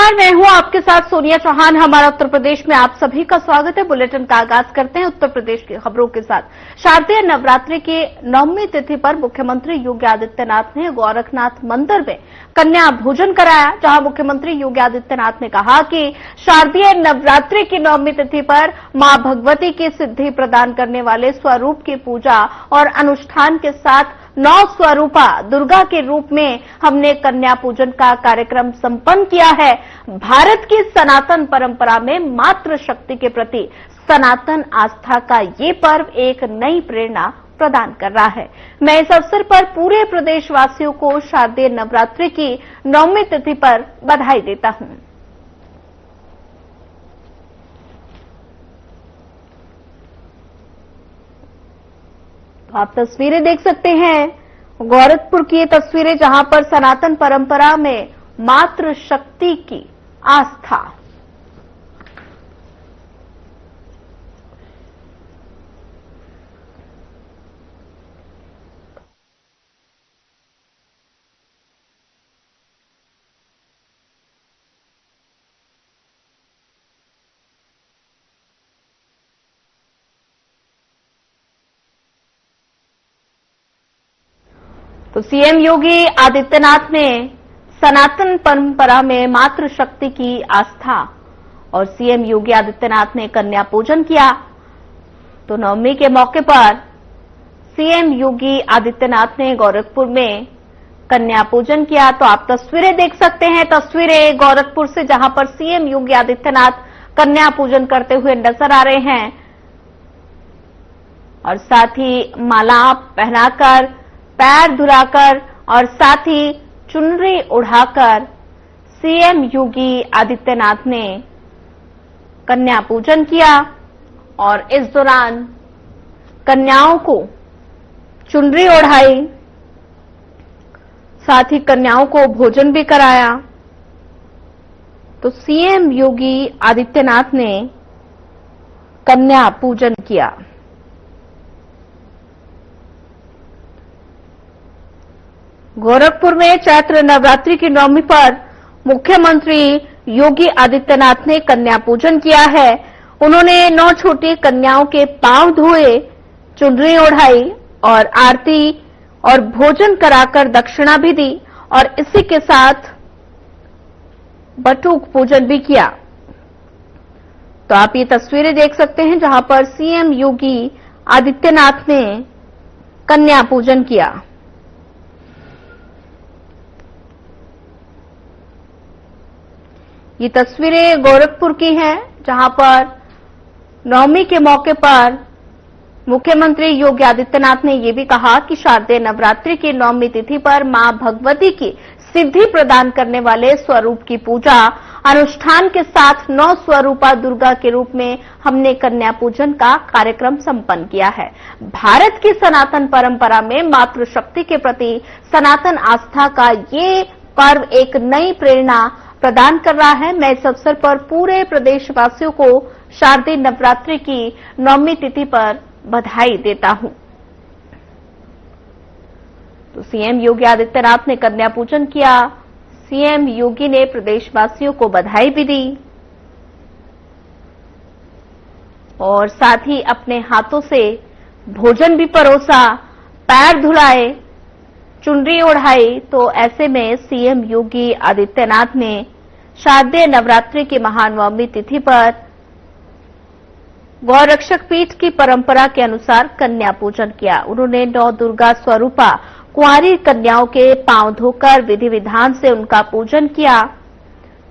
नमस्कार, मैं हूं आपके साथ सोनिया चौहान। हमारा उत्तर प्रदेश में आप सभी का स्वागत है। बुलेटिन का आगाज करते हैं उत्तर प्रदेश की खबरों के साथ। शारदीय नवरात्रि के 9वीं तिथि पर मुख्यमंत्री योगी आदित्यनाथ ने गोरखनाथ मंदिर में कन्या भोजन कराया, जहां मुख्यमंत्री योगी आदित्यनाथ ने कहा कि शारदीय नवरात्रि की 9वीं तिथि पर मां भगवती की सिद्धि प्रदान करने वाले स्वरूप की पूजा और अनुष्ठान के साथ 9 स्वरूपा दुर्गा के रूप में हमने कन्या पूजन का कार्यक्रम संपन्न किया है। भारत की सनातन परंपरा में मातृ शक्ति के प्रति सनातन आस्था का ये पर्व एक नई प्रेरणा प्रदान कर रहा है। मैं इस अवसर पर पूरे प्रदेशवासियों को शारदीय नवरात्रि की 9वीं तिथि पर बधाई देता हूं। आप तस्वीरें देख सकते हैं, गोरखपुर की ये तस्वीरें, जहां पर सनातन परंपरा में मातृ शक्ति की आस्था। तो सीएम योगी आदित्यनाथ ने सनातन परंपरा में मातृ शक्ति की आस्था और सीएम योगी आदित्यनाथ ने कन्या पूजन किया। तो 9वीं के मौके पर सीएम योगी आदित्यनाथ ने गोरखपुर में कन्या पूजन किया। तो आप तस्वीरें देख सकते हैं, तस्वीरें गोरखपुर से, जहां पर सीएम योगी आदित्यनाथ कन्या पूजन करते हुए नजर आ रहे हैं और साथ ही माला पहनाकर, पैर धुलाकर और साथ ही चुनरी उड़ाकर सीएम योगी आदित्यनाथ ने कन्या पूजन किया और इस दौरान कन्याओं को चुनरी ओढ़ाई, साथ ही कन्याओं को भोजन भी कराया। तो सीएम योगी आदित्यनाथ ने कन्या पूजन किया। गोरखपुर में चैत्र नवरात्रि की 9वीं पर मुख्यमंत्री योगी आदित्यनाथ ने कन्या पूजन किया है। उन्होंने 9 छोटी कन्याओं के पांव धोए, चुनरी ओढ़ाई और आरती और भोजन कराकर दक्षिणा भी दी और इसी के साथ बटुक पूजन भी किया। तो आप ये तस्वीरें देख सकते हैं, जहां पर सीएम योगी आदित्यनाथ ने कन्या पूजन किया। ये तस्वीरें गोरखपुर की हैं, जहां पर 9वीं के मौके पर मुख्यमंत्री योगी आदित्यनाथ ने यह भी कहा कि शारदीय नवरात्रि की 9वीं तिथि पर मां भगवती की सिद्धि प्रदान करने वाले स्वरूप की पूजा अनुष्ठान के साथ 9 स्वरूपा दुर्गा के रूप में हमने कन्या पूजन का कार्यक्रम संपन्न किया है। भारत की सनातन परंपरा में मातृ शक्ति के प्रति सनातन आस्था का ये पर्व एक नई प्रेरणा प्रदान कर रहा है। मैं इस अवसर पर पूरे प्रदेशवासियों को शारदीय नवरात्रि की 9वीं तिथि पर बधाई देता हूं। तो सीएम योगी आदित्यनाथ ने कन्या पूजन किया। सीएम योगी ने प्रदेशवासियों को बधाई भी दी और साथ ही अपने हाथों से भोजन भी परोसा, पैर धुलाए, चुनरी ओढ़ाई। तो ऐसे में सीएम योगी आदित्यनाथ ने शारदीय नवरात्रि की महान 9वीं तिथि पर गौरक्षक पीठ की परंपरा के अनुसार कन्या पूजन किया। उन्होंने 9 दुर्गा स्वरूपा कुंवारी कन्याओं के पांव धोकर विधि विधान से उनका पूजन किया,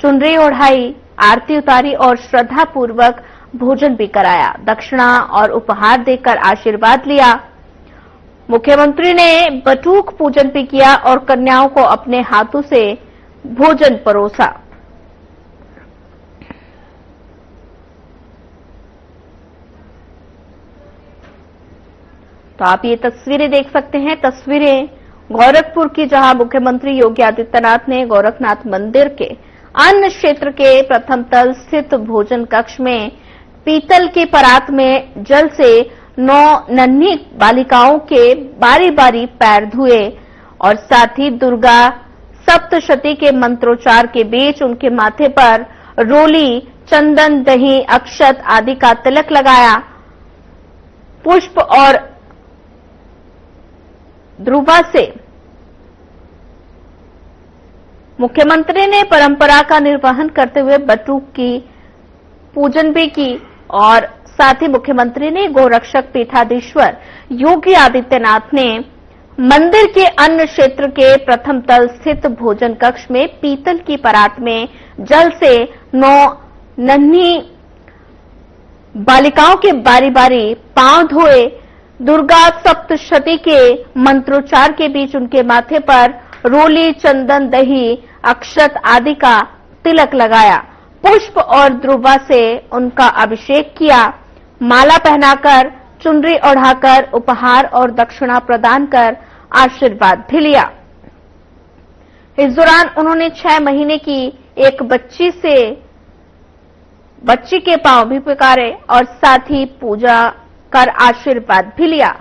चुनरी ओढ़ाई, आरती उतारी और श्रद्धा पूर्वक भोजन भी कराया, दक्षिणा और उपहार देकर आशीर्वाद लिया। मुख्यमंत्री ने बटुक पूजन भी किया और कन्याओं को अपने हाथों से भोजन परोसा। तो आप ये तस्वीरें देख सकते हैं, तस्वीरें गोरखपुर की, जहां मुख्यमंत्री योगी आदित्यनाथ ने गोरखनाथ मंदिर के अन्न क्षेत्र के प्रथम तल स्थित भोजन कक्ष में पीतल के परात में जल से 9 नन्ही बालिकाओं के बारी बारी पैर धुए और साथ ही दुर्गा सप्तशती के मंत्रोच्चार के बीच उनके माथे पर रोली, चंदन, दही, अक्षत आदि का तिलक लगाया। पुष्प और ध्रुवा से मुख्यमंत्री ने परंपरा का निर्वहन करते हुए बटुक की पूजन भी की और साथ ही मुख्यमंत्री ने गोरक्षक पीठाधीश्वर योगी आदित्यनाथ ने मंदिर के अन्न क्षेत्र के प्रथम तल स्थित भोजन कक्ष में पीतल की परात में जल से 9 नन्ही बालिकाओं के बारी बारी पांव धोए। दुर्गा सप्तशती के मंत्रोच्चार के बीच उनके माथे पर रोली, चंदन, दही, अक्षत आदि का तिलक लगाया। पुष्प और ध्रुवा से उनका अभिषेक किया। माला पहनाकर, चुनरी ओढ़ाकर, उपहार और दक्षिणा प्रदान कर आशीर्वाद भी लिया। इस दौरान उन्होंने 6 महीने की एक बच्ची के पांव भी पुकारे और साथ ही पूजा कर आशीर्वाद भी लिया।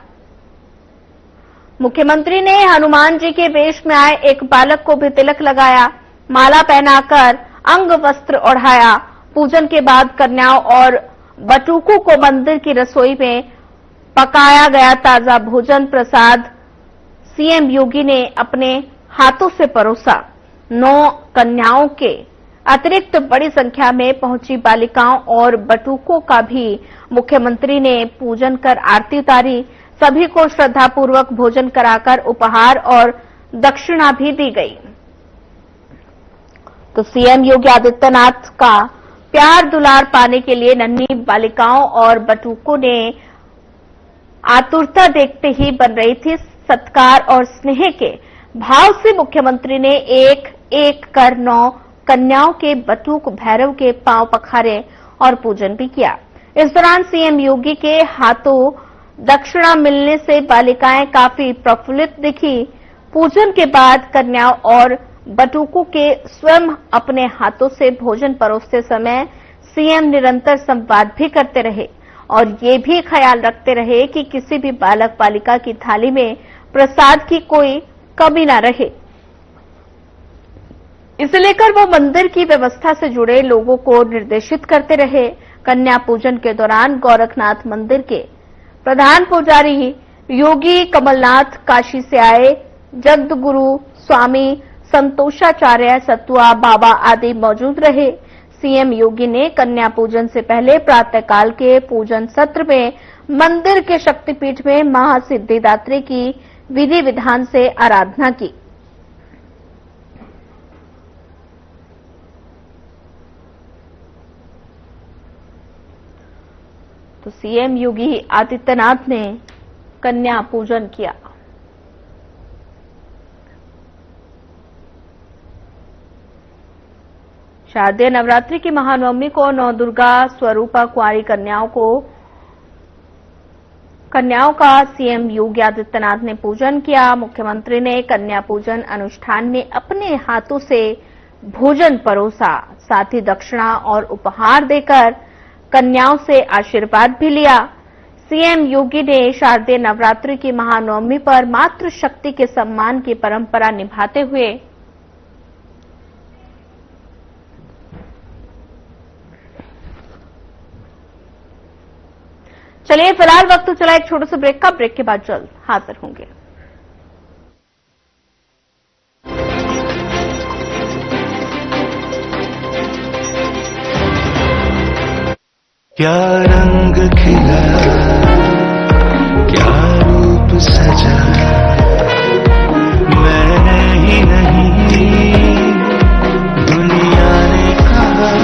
मुख्यमंत्री ने हनुमान जी के वेश में आए एक बालक को भी तिलक लगाया, माला पहनाकर अंग वस्त्र ओढ़ाया। पूजन के बाद कन्याओं और बटुकों को मंदिर की रसोई में पकाया गया ताजा भोजन प्रसाद सीएम योगी ने अपने हाथों से परोसा। 9 कन्याओं के अतिरिक्त बड़ी संख्या में पहुंची बालिकाओं और बटुकों का भी मुख्यमंत्री ने पूजन कर आरती उतारी। सभी को श्रद्धापूर्वक भोजन कराकर उपहार और दक्षिणा भी दी गई। तो सीएम योगी आदित्यनाथ का प्यार दुलार पाने के लिए नन्ही बालिकाओं और बटुकों ने आतुरता देखते ही बन रही थी। सत्कार और स्नेह के भाव से मुख्यमंत्री ने एक एक कर 9 कन्याओं के बटुक भैरव के पांव पखारे और पूजन भी किया। इस दौरान सीएम योगी के हाथों दक्षिणा मिलने से बालिकाएं काफी प्रफुल्लित दिखी। पूजन के बाद कन्याओं और बटुकों के स्वयं अपने हाथों से भोजन परोसते समय सीएम निरंतर संवाद भी करते रहे और ये भी ख्याल रखते रहे कि किसी भी बालक बालिका की थाली में प्रसाद की कोई कमी न रहे। इसे लेकर वो मंदिर की व्यवस्था से जुड़े लोगों को निर्देशित करते रहे। कन्या पूजन के दौरान गोरखनाथ मंदिर के प्रधान पुजारी योगी कमलनाथ, काशी से आए जगद्गुरु स्वामी संतोषाचार्य सतुआ बाबा आदि मौजूद रहे। सीएम योगी ने कन्या पूजन से पहले प्रातःकाल के पूजन सत्र में मंदिर के शक्तिपीठ में महासिद्धिदात्री की विधि विधान से आराधना की। तो सीएम योगी आदित्यनाथ ने कन्या पूजन किया। शारदीय नवरात्रि की महानवमी को नौ दुर्गा स्वरूपा कुंवारी कन्याओं का सीएम योगी आदित्यनाथ ने पूजन किया। मुख्यमंत्री ने कन्या पूजन अनुष्ठान में अपने हाथों से भोजन परोसा, साथ ही दक्षिणा और उपहार देकर कन्याओं से आशीर्वाद भी लिया। सीएम योगी ने शारदीय नवरात्रि की महानवमी पर मातृशक्ति के सम्मान की परंपरा निभाते हुए चलिए फिलहाल वक्त चला एक छोटे से ब्रेक का। ब्रेक के बाद जल्द हाजिर होंगे। क्या रंग खिला, क्या रूप सजा, मैंने ही नहीं दुनिया ने कहा।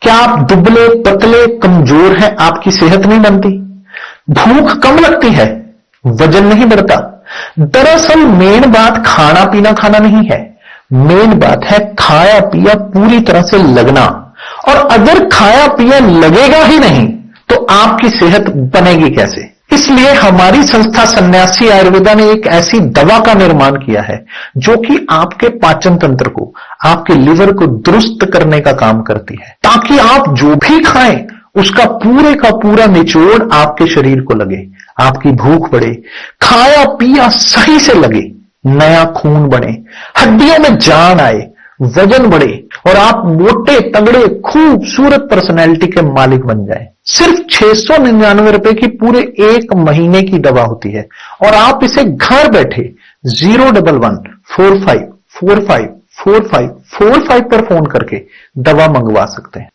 क्या आप दुबले पतले कमजोर हैं? आपकी सेहत नहीं बनती, भूख कम लगती है, वजन नहीं बढ़ता? दरअसल मेन बात खाना पीना खाना नहीं है, मेन बात है खाया पिया पूरी तरह से लगना। और अगर खाया पिया लगेगा ही नहीं तो आपकी सेहत बनेगी कैसे? इसलिए हमारी संस्था सन्यासी आयुर्वेदा ने एक ऐसी दवा का निर्माण किया है जो कि आपके पाचन तंत्र को, आपके लिवर को दुरुस्त करने का काम करती है, ताकि आप जो भी खाएं उसका पूरे का पूरा निचोड़ आपके शरीर को लगे, आपकी भूख बढ़े, खाया पिया सही से लगे, नया खून बने, हड्डियों में जान आए, वजन बढ़े और आप मोटे तगड़े खूबसूरत पर्सनैलिटी के मालिक बन जाए। सिर्फ 699 रुपए की पूरे 1 महीने की दवा होती है और आप इसे घर बैठे 01145454545 पर फोन करके दवा मंगवा सकते हैं।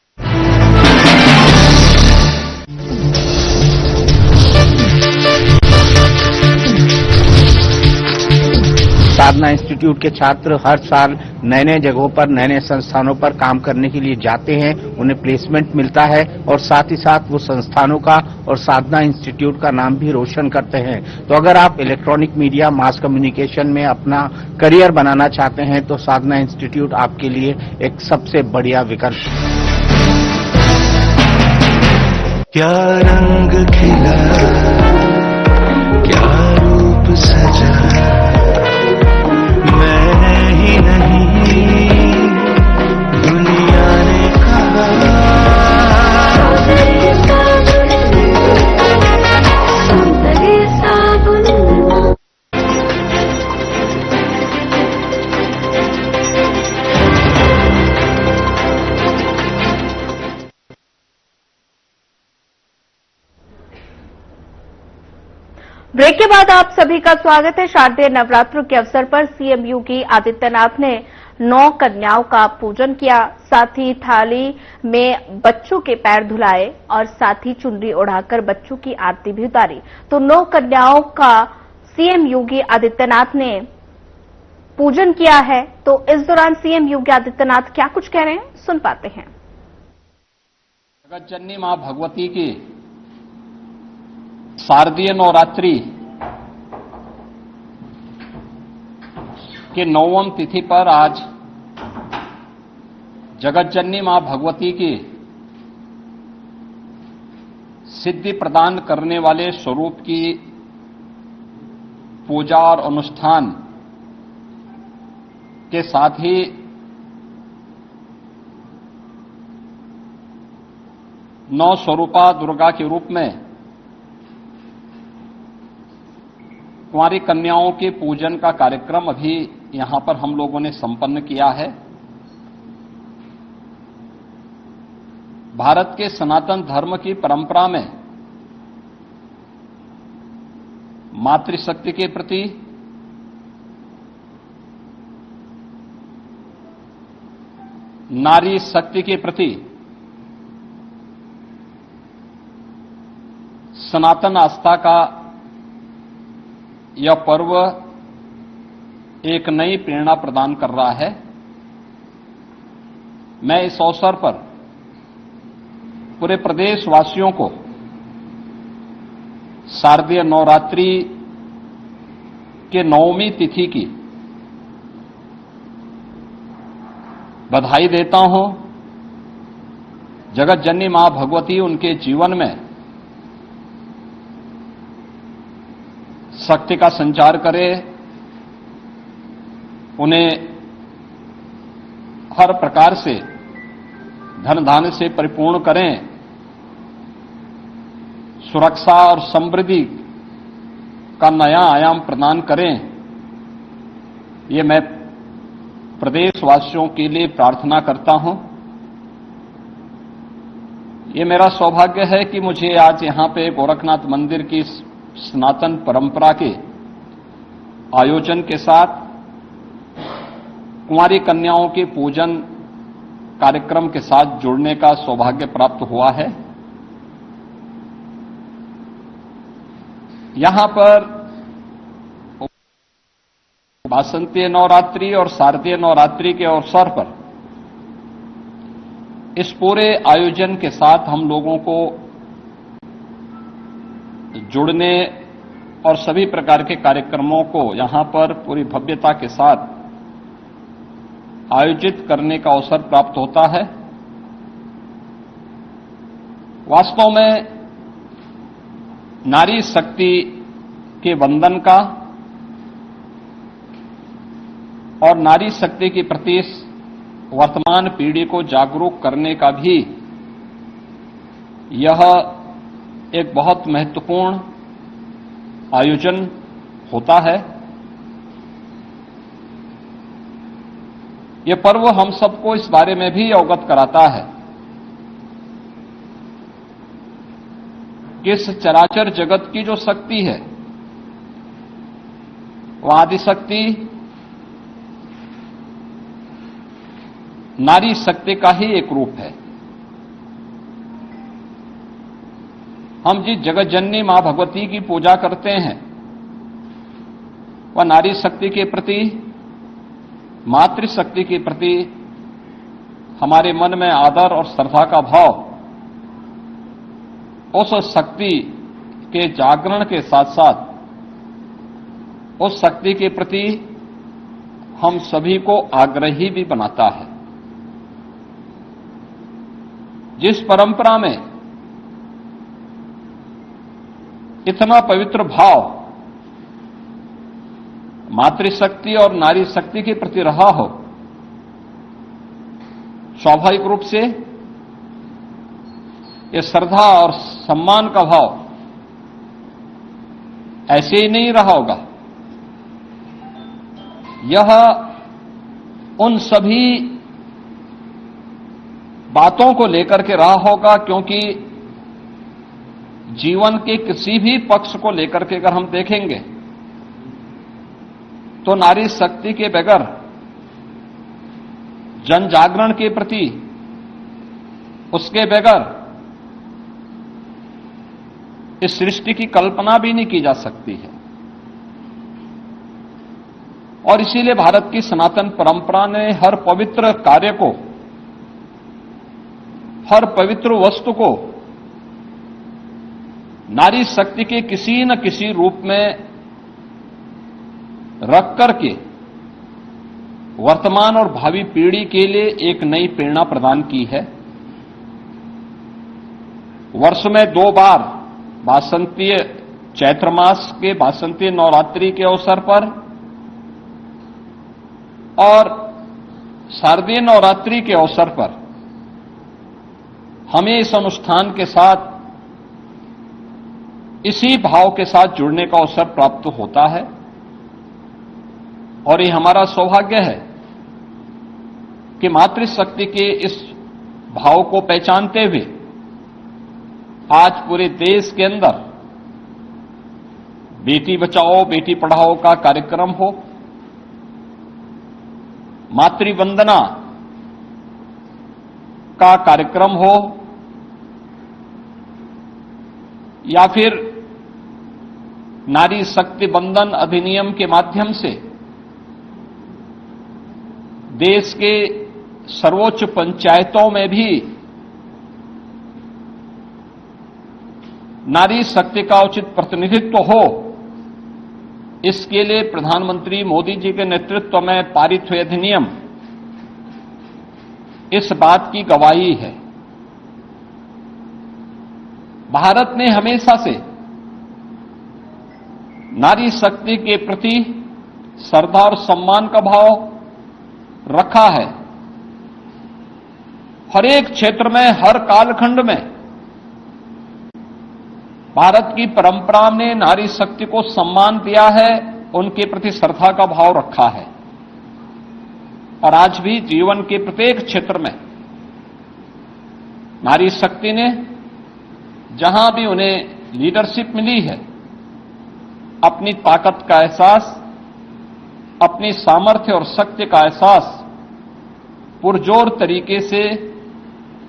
साधना इंस्टीट्यूट के छात्र हर साल नए नए जगहों पर, नए नए संस्थानों पर काम करने के लिए जाते हैं, उन्हें प्लेसमेंट मिलता है और साथ ही साथ वो संस्थानों का और साधना इंस्टीट्यूट का नाम भी रोशन करते हैं। तो अगर आप इलेक्ट्रॉनिक मीडिया, मास कम्युनिकेशन में अपना करियर बनाना चाहते हैं तो साधना इंस्टीट्यूट आपके लिए एक सबसे बढ़िया विकल्प है। क्या रंग खिला, क्या रूप सजा, मैंने ही नहीं दुनिया ने कहा। ब्रेक के बाद आप सभी का स्वागत है। शारदीय नवरात्र के अवसर पर सीएम योगी आदित्यनाथ ने 9 कन्याओं का पूजन किया, साथ ही थाली में बच्चों के पैर धुलाए और साथ ही चुनरी उड़ाकर बच्चों की आरती भी उतारी। तो 9 कन्याओं का सीएम योगी आदित्यनाथ ने पूजन किया है। तो इस दौरान सीएम योगी आदित्यनाथ क्या कुछ कह रहे हैं, सुन पाते हैं। जगत जननी मां भगवती की शारदीय नवरात्रि के 9वीं तिथि पर आज जगत जननी मां भगवती की सिद्धि प्रदान करने वाले स्वरूप की पूजा और अनुष्ठान के साथ ही नौ स्वरूपा दुर्गा के रूप में कुंवारी कन्याओं के पूजन का कार्यक्रम अभी यहां पर हम लोगों ने संपन्न किया है। भारत के सनातन धर्म की परंपरा में मातृशक्ति के प्रति, नारी शक्ति के प्रति सनातन आस्था का यह पर्व एक नई प्रेरणा प्रदान कर रहा है। मैं इस अवसर पर पूरे प्रदेशवासियों को शारदीय नवरात्रि के 9वीं तिथि की बधाई देता हूं। जगत जननी मां भगवती उनके जीवन में शक्ति का संचार करे, उन्हें हर प्रकार से धन धान्य से परिपूर्ण करें, सुरक्षा और समृद्धि का नया आयाम प्रदान करें। ये मैं प्रदेशवासियों के लिए प्रार्थना करता हूं। ये मेरा सौभाग्य है कि मुझे आज यहां पे गोरखनाथ मंदिर की सनातन परंपरा के आयोजन के साथ कुंवारी कन्याओं के पूजन कार्यक्रम के साथ जुड़ने का सौभाग्य प्राप्त हुआ है। यहां पर वासंतीय नवरात्रि और शारदीय नवरात्रि के अवसर पर इस पूरे आयोजन के साथ हम लोगों को जुड़ने और सभी प्रकार के कार्यक्रमों को यहां पर पूरी भव्यता के साथ आयोजित करने का अवसर प्राप्त होता है। वास्तव में नारी शक्ति के वंदन का और नारी शक्ति के प्रति वर्तमान पीढ़ी को जागरूक करने का भी यह एक बहुत महत्वपूर्ण आयोजन होता है। यह पर्व हम सबको इस बारे में भी अवगत कराता है कि इस चराचर जगत की जो शक्ति है वह आदिशक्ति नारी शक्ति का ही एक रूप है। हम जिस जगत जननी मां भगवती की पूजा करते हैं वह नारी शक्ति के प्रति, मातृशक्ति के प्रति हमारे मन में आदर और श्रद्धा का भाव उस शक्ति के जागरण के साथ साथ उस शक्ति के प्रति हम सभी को आग्रही भी बनाता है। जिस परंपरा में इतना पवित्र भाव मातृशक्ति और नारी शक्ति के प्रति रहा हो, स्वाभाविक रूप से ये श्रद्धा और सम्मान का भाव ऐसे ही नहीं रहा होगा। यह उन सभी बातों को लेकर के रहा होगा, क्योंकि जीवन के किसी भी पक्ष को लेकर के अगर हम देखेंगे तो नारी शक्ति के बगैर जन जागरण के प्रति, उसके बगैर इस सृष्टि की कल्पना भी नहीं की जा सकती है। और इसीलिए भारत की सनातन परंपरा ने हर पवित्र कार्य को, हर पवित्र वस्तु को नारी शक्ति के किसी न किसी रूप में रख करके वर्तमान और भावी पीढ़ी के लिए एक नई प्रेरणा प्रदान की है। वर्ष में 2 बार वासंतीय चैत्र मास के वासंतीय नवरात्रि के अवसर पर और शारदीय नवरात्रि के अवसर पर हमें इस अनुष्ठान के साथ, इसी भाव के साथ जुड़ने का अवसर प्राप्त होता है। और ये हमारा सौभाग्य है कि मातृशक्ति के इस भाव को पहचानते हुए आज पूरे देश के अंदर बेटी बचाओ बेटी पढ़ाओ का कार्यक्रम हो, मातृवंदना का कार्यक्रम हो, या फिर नारी शक्ति बंधन अधिनियम के माध्यम से देश के सर्वोच्च पंचायतों में भी नारी शक्ति का उचित प्रतिनिधित्व हो, इसके लिए प्रधानमंत्री मोदी जी के नेतृत्व में पारित हुए अधिनियम इस बात की गवाही है। भारत ने हमेशा से नारी शक्ति के प्रति श्रद्धा और सम्मान का भाव रखा है। हर एक क्षेत्र में, हर कालखंड में भारत की परंपरा ने नारी शक्ति को सम्मान दिया है, उनके प्रति श्रद्धा का भाव रखा है। और आज भी जीवन के प्रत्येक क्षेत्र में नारी शक्ति ने जहां भी उन्हें लीडरशिप मिली है, अपनी ताकत का एहसास, अपनी सामर्थ्य और शक्ति का एहसास पुरजोर तरीके से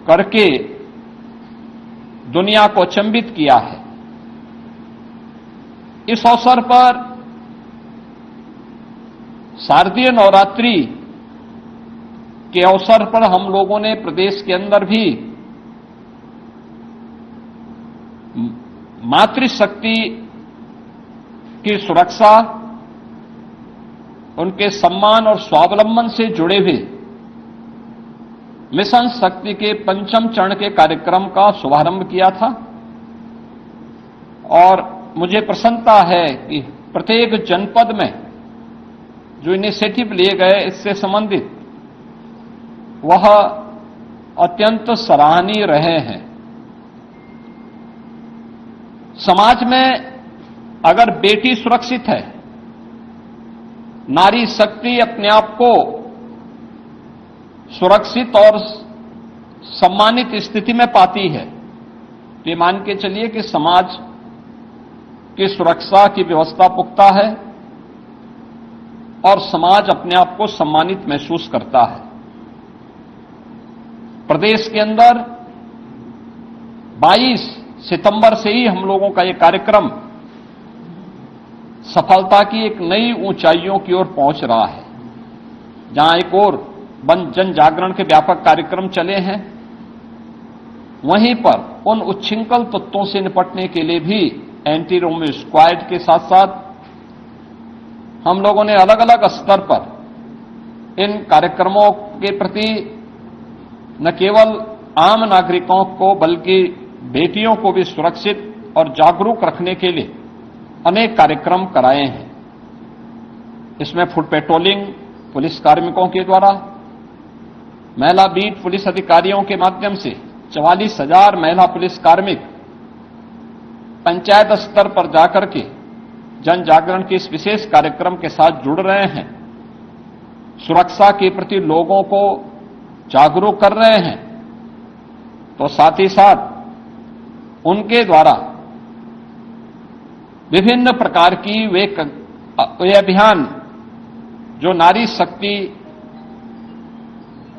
करके दुनिया को अचंभित किया है। इस अवसर पर शारदीय नवरात्रि के अवसर पर हम लोगों ने प्रदेश के अंदर भी मातृशक्ति की सुरक्षा, उनके सम्मान और स्वावलंबन से जुड़े हुए मिशन शक्ति के 5वें चरण के कार्यक्रम का शुभारंभ किया था। और मुझे प्रसन्नता है कि प्रत्येक जनपद में जो इनिशिएटिव लिए गए इससे संबंधित, वह अत्यंत सराहनीय रहे हैं। समाज में अगर बेटी सुरक्षित है, नारी शक्ति अपने आप को सुरक्षित और सम्मानित स्थिति में पाती है, तो ये मान के चलिए कि समाज की सुरक्षा की व्यवस्था पुख्ता है और समाज अपने आप को सम्मानित महसूस करता है। प्रदेश के अंदर 22 सितंबर से ही हम लोगों का ये कार्यक्रम सफलता की एक नई ऊंचाइयों की ओर पहुंच रहा है। जहां एक ओर जन जागरण के व्यापक कार्यक्रम चले हैं, वहीं पर उन उच्छृंखल तत्वों से निपटने के लिए भी एंटी रोमियो स्क्वाड के साथ साथ हम लोगों ने अलग अलग स्तर पर इन कार्यक्रमों के प्रति न केवल आम नागरिकों को बल्कि बेटियों को भी सुरक्षित और जागरूक रखने के लिए अनेक कार्यक्रम कराए हैं। इसमें फुट पेट्रोलिंग पुलिस कार्मिकों के द्वारा, महिला बीट पुलिस अधिकारियों के माध्यम से 44,000 महिला पुलिस कार्मिक पंचायत स्तर पर जाकर के जन जागरण के इस विशेष कार्यक्रम के साथ जुड़ रहे हैं, सुरक्षा के प्रति लोगों को जागरूक कर रहे हैं। तो साथ ही साथ उनके द्वारा विभिन्न प्रकार की वे अभियान जो नारी शक्ति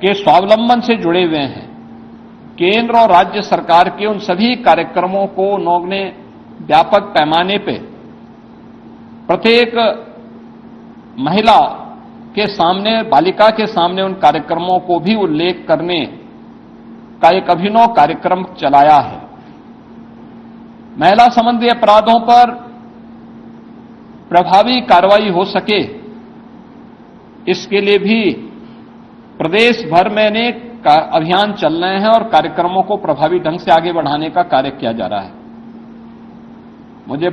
के स्वावलंबन से जुड़े हुए हैं, केंद्र और राज्य सरकार के उन सभी कार्यक्रमों को उन्होंने व्यापक पैमाने पे प्रत्येक महिला के सामने, बालिका के सामने उन कार्यक्रमों को भी उल्लेख करने का एक अभिनव कार्यक्रम चलाया है। महिला संबंधी अपराधों पर प्रभावी कार्रवाई हो सके, इसके लिए भी प्रदेश भर में अनेक अभियान चल रहे हैं और कार्यक्रमों को प्रभावी ढंग से आगे बढ़ाने का कार्य किया जा रहा है। मुझे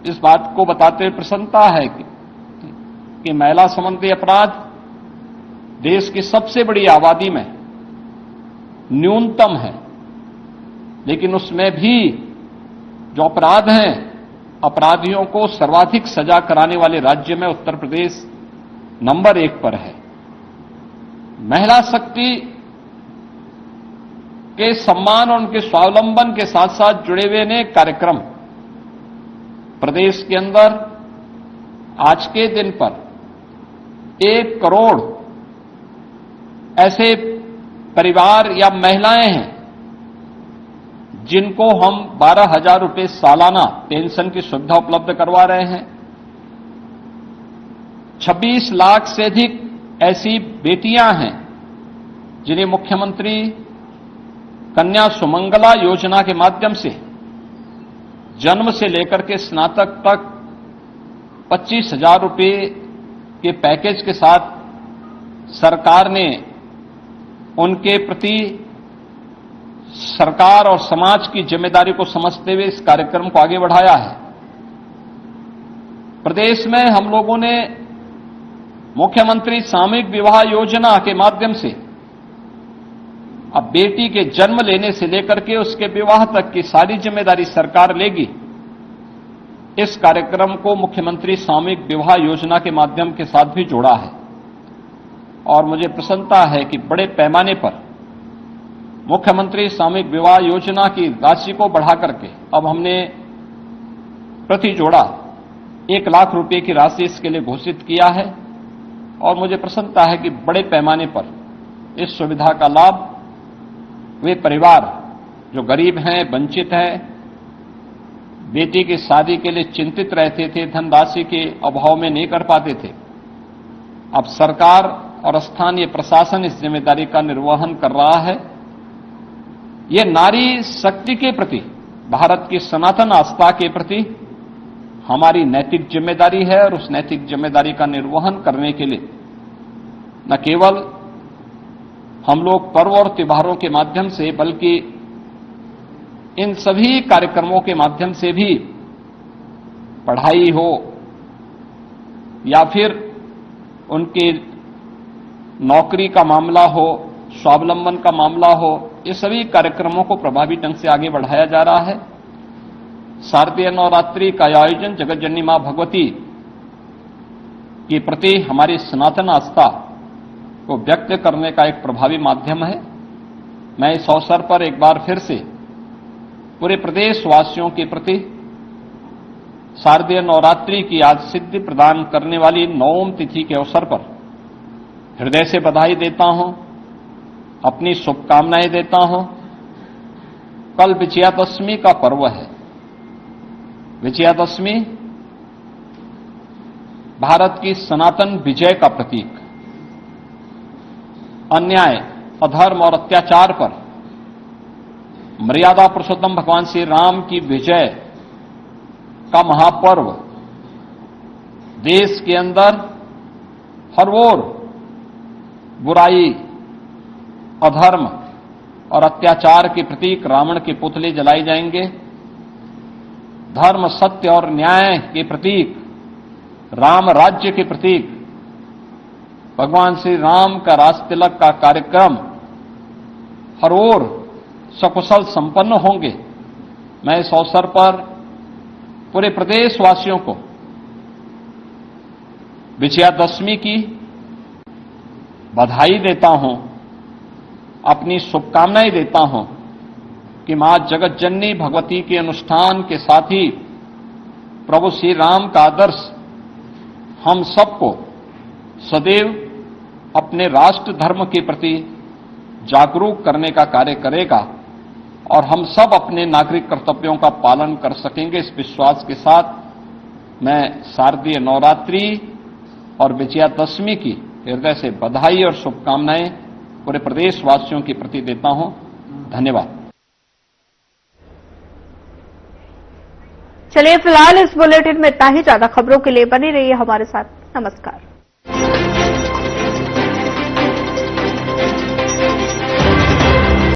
इस बात को बताते हुए प्रसन्नता है कि महिला संबंधी अपराध देश की सबसे बड़ी आबादी में न्यूनतम है, लेकिन उसमें भी जो अपराध हैं, अपराधियों को सर्वाधिक सजा कराने वाले राज्य में उत्तर प्रदेश नंबर 1 पर है। महिला शक्ति के सम्मान और उनके स्वावलंबन के साथ साथ जुड़े हुए अनेक कार्यक्रम प्रदेश के अंदर आज के दिन पर 1 करोड़ ऐसे परिवार या महिलाएं हैं जिनको हम 12,000 रुपये सालाना पेंशन की सुविधा उपलब्ध करवा रहे हैं। 26 लाख से अधिक ऐसी बेटियां हैं जिन्हें मुख्यमंत्री कन्या सुमंगला योजना के माध्यम से जन्म से लेकर के स्नातक तक 25,000 रुपये के पैकेज के साथ सरकार ने उनके प्रति सरकार और समाज की जिम्मेदारी को समझते हुए इस कार्यक्रम को आगे बढ़ाया है। प्रदेश में हम लोगों ने मुख्यमंत्री सामूहिक विवाह योजना के माध्यम से अब बेटी के जन्म लेने से लेकर के उसके विवाह तक की सारी जिम्मेदारी सरकार लेगी। इस कार्यक्रम को मुख्यमंत्री सामूहिक विवाह योजना के माध्यम के साथ भी जोड़ा है और मुझे प्रसन्नता है कि बड़े पैमाने पर मुख्यमंत्री सामूहिक विवाह योजना की राशि को बढ़ा करके अब हमने प्रति जोड़ा 1 लाख रुपए की राशि इसके लिए घोषित किया है और मुझे प्रसन्नता है कि बड़े पैमाने पर इस सुविधा का लाभ वे परिवार जो गरीब हैं, वंचित हैं, बेटी की शादी के लिए चिंतित रहते थे, धनराशि के अभाव में नहीं कर पाते थे, अब सरकार और स्थानीय प्रशासन इस जिम्मेदारी का निर्वहन कर रहा है। ये नारी शक्ति के प्रति, भारत की सनातन आस्था के प्रति हमारी नैतिक जिम्मेदारी है और उस नैतिक जिम्मेदारी का निर्वहन करने के लिए न केवल हम लोग पर्व और त्योहारों के माध्यम से बल्कि इन सभी कार्यक्रमों के माध्यम से भी पढ़ाई हो या फिर उनके नौकरी का मामला हो, स्वावलंबन का मामला हो, ये सभी कार्यक्रमों को प्रभावी ढंग से आगे बढ़ाया जा रहा है। शारदीय नवरात्रि का आयोजन जगत जननी मां भगवती के प्रति हमारी सनातन आस्था को व्यक्त करने का एक प्रभावी माध्यम है। मैं इस अवसर पर एक बार फिर से पूरे प्रदेशवासियों के प्रति शारदीय नवरात्रि की आज सिद्धि प्रदान करने वाली नवम तिथि के अवसर पर हृदय से बधाई देता हूं, अपनी शुभकामनाएं देता हूं। कल विजयादशमी का पर्व है। विजयादशमी भारत की सनातन विजय का प्रतीक, अन्याय, अधर्म और अत्याचार पर मर्यादा पुरुषोत्तम भगवान श्री राम की विजय का महापर्व देश के अंदर हर ओर बुराई, अधर्म और अत्याचार के प्रतीक रावण के पुतले जलाए जाएंगे। धर्म, सत्य और न्याय के प्रतीक, राम राज्य के प्रतीक भगवान श्री राम का राजतिलक का कार्यक्रम हर ओर सकुशल संपन्न होंगे। मैं इस अवसर पर पूरे प्रदेशवासियों को विजयादशमी की बधाई देता हूं, अपनी शुभकामनाएं देता हूं कि मां जगत जननी भगवती के अनुष्ठान के साथ ही प्रभु श्री राम का आदर्श हम सबको सदैव अपने राष्ट्र धर्म के प्रति जागरूक करने का कार्य करेगा और हम सब अपने नागरिक कर्तव्यों का पालन कर सकेंगे। इस विश्वास के साथ मैं शारदीय नवरात्रि और विजयादशमी की हृदय से बधाई और शुभकामनाएं पूरे प्रदेशवासियों के प्रति देता हूं। धन्यवाद। चलिए फिलहाल इस बुलेटिन में इतना ही। ज्यादा खबरों के लिए बने रहिए हमारे साथ। नमस्कार।